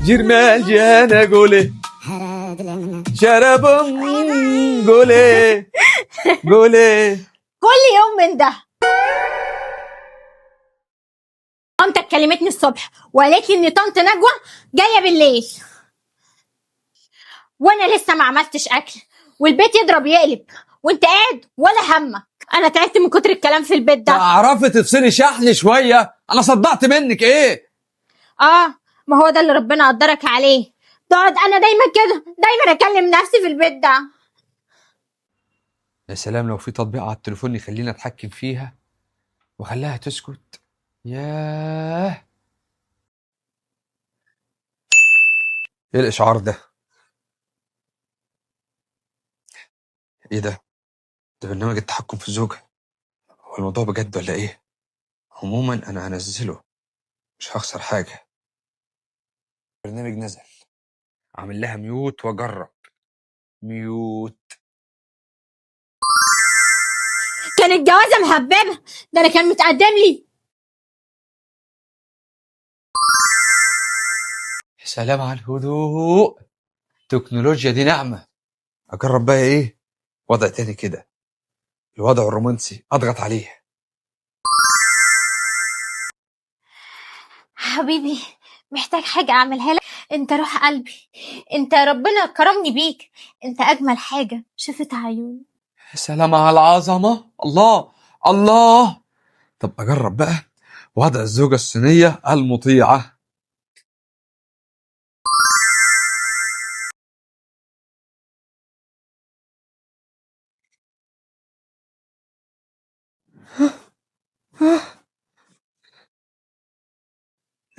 جرمال جانا قولي شربم قولي قولي. كل يوم من ده. مامتك كلمتني الصبح وقالت لي ان طنط نجوى جايه بالليل، وانا لسه ما عملتش اكل والبيت يضرب يقلب وانت قاعد ولا همك. انا تعبت من كتر الكلام في البيت ده. تعرفي تفصلي شحن شويه؟ انا صدعت منك ايه؟ ما هو ده اللي ربنا قدرك عليه. تقعد انا دايما كده، دايما اكلم نفسي في البيت ده. يا سلام لو في تطبيق على التليفون يخليني اتحكم فيها وخليها تسكت. ياه، ايه الاشعار ده؟ ايه ده برنامج التحكم في الزوجة؟ هو الموضوع بجد ولا ايه؟ عموما انا هنزله، مش هخسر حاجة. برنامج نزل، عامل لها ميوت واجرب. ميوت. كانت جوازه مهببه، ده انا كان متقدم لي. يا سلام على الهدوء، التكنولوجيا دي نعمة. اجرب بقى ايه وضع تاني كده، الوضع الرومانسي، اضغط عليه. حبيبي، محتاج حاجه اعملها لك؟ انت روح قلبي، انت ربنا كرمني بيك، انت اجمل حاجه شفت عيوني. يا سلام على العظمة، الله الله. طب اجرب بقى وضع الزوجة الصينية المطيعة.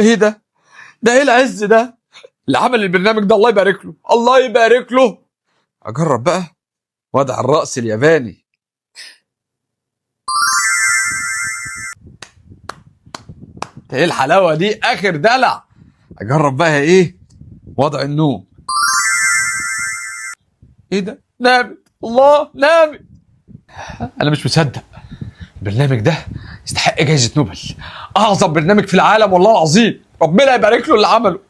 ايه ده؟ ده ايه العز ده؟ اللي عمل البرنامج ده الله يبارك له، الله يبارك له. اجرب بقى وضع الرأس الياباني. ده ايه الحلاوة دي؟ اخر دلع. اجرب بقى ايه وضع النوم. ايه ده؟ نامت، الله نامت. انا مش مصدق، البرنامج ده يستحق جائزة نوبل، اعظم برنامج في العالم والله العظيم، ربنا يبارك له اللي عمله.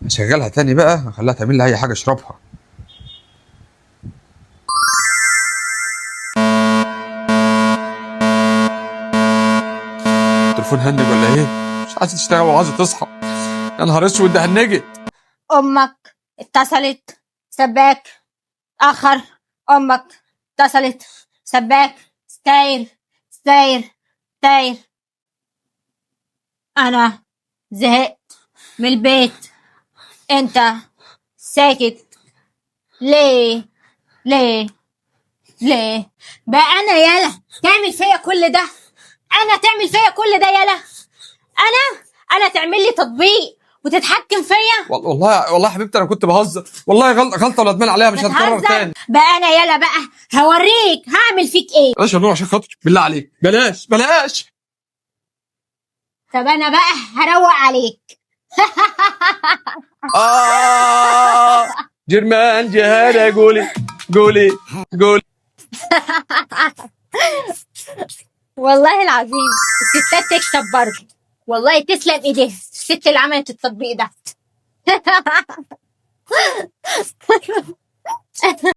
هشغلها تاني بقى، هخليها تعمل لي اي حاجة اشربها. التليفون هنج ولا ايه؟ مش عايزة تشتغل ولا عايزة تصحى؟ يا نهار اسود، ده هنجت. امك اتصلت، سباك اخر. امك اتصلت، سباك، ستاير ستاير ستاير. انا زهقت من البيت، انت ساكت ليه؟ ليه؟ ليه بقى انا يالا تعمل فيا كل ده؟ انا تعمل فيا كل ده يالا؟ انا تعمل لي تطبيق وتتحكم فيا؟ والله يا حبيبتي انا كنت بهزر، والله غلطة ولا ادمان عليها، مش هتكرر بتهزر تاني. بقى انا يالا بقى هوريك هعمل فيك ايه. بلاش يا نور عشان خاطري، بالله عليك بلاش بلاش. طب انا بقى هروق عليك. جرمان جهانا قولي قولي قولي. والله العظيم الستات تكسب برضه، والله تسلم ايديها الست اللي عملت التطبيق ده.